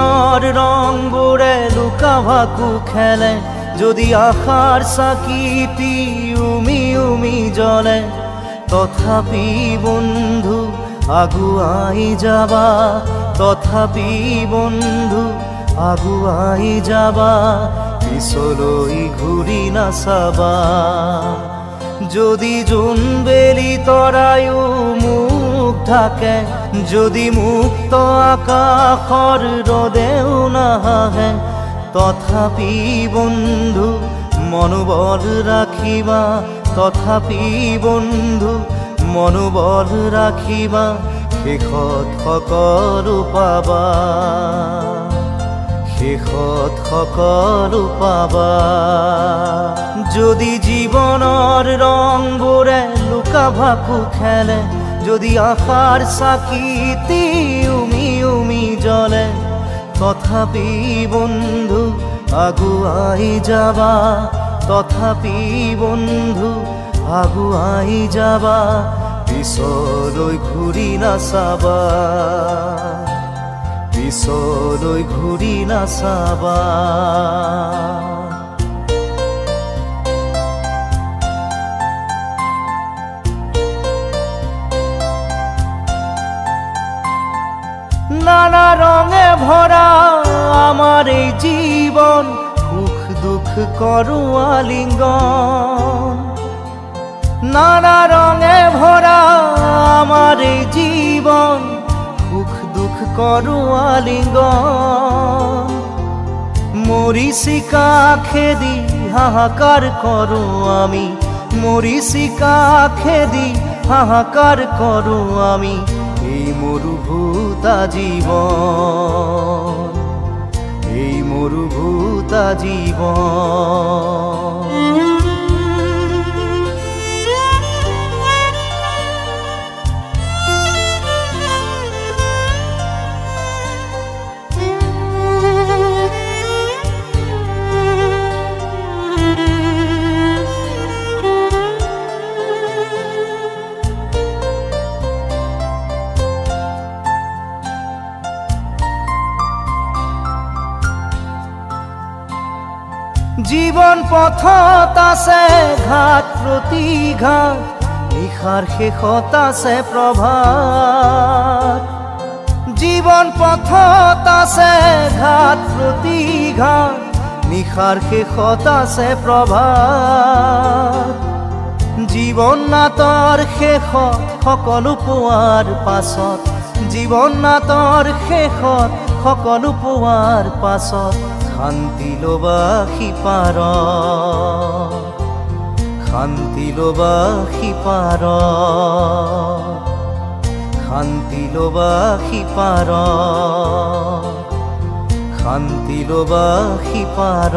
জীৱনৰ ৰংবোৰে লুকা ভাকু খেলে যদি আশাৰ চাকিটি উমি উমি জ্বলে তথাপি বন্ধু আগুৱাই যাবা তথাপি বন্ধু আগুৱাই যাবা পিছলৈ ঘূৰি নাচাবা যদি জোনবেলি তৰায়ো মুখ ঢাকে যদি মুক্ত আকাশৰ ৰদেও নাহে তথাপি বন্ধু মনোবল ৰাখিবা তথাপি বন্ধু মনোবল ৰাখিবা শেষত সকলো পাবা শেষত সকলো পাবা যদি জীৱনৰ ৰংবোৰে লুকা ভাকু খেলে যদি আশাৰ চাকিটি উমি উমি জ্বলে তথাপি বন্ধু আগুৱাই যাবা তথাপি বন্ধু আগুৱাই যাবা পিছলৈ ঘূৰি নাচাবা পিছলৈ ঘূৰি নাচাবা নানা রঙে ভরা আমার এই জীবন সুখ দুঃখ করো আলিঙ্গন নানা রঙে ভরা আমার এই জীবন সুখ দুঃখ করো আলিঙ্গন মরিচিকা খেদি হাহাকার করো আমি মরিচিকা খেদি হাহাকার করো আমি এই মরুভূতা জীবন এই মরুভূতা জীবন জীবন পথত আছে ঘাট প্ৰতিঘাট নিশাৰ শেষত আছে প্ৰভাত জীবন পথত আছে ঘাট প্ৰতিঘাট নিশাৰ শেষত আছে প্ৰভাত জীৱন নাটৰ শেষত সকলো পোৱাৰ পাছত জীৱন নাটৰ শেষত সকলো পোৱাৰ পাছত শান্তি লবা সিপাৰ শান্তি লবা সিপাৰ শান্তি লবা সিপাৰ শান্তি লবা সিপাৰ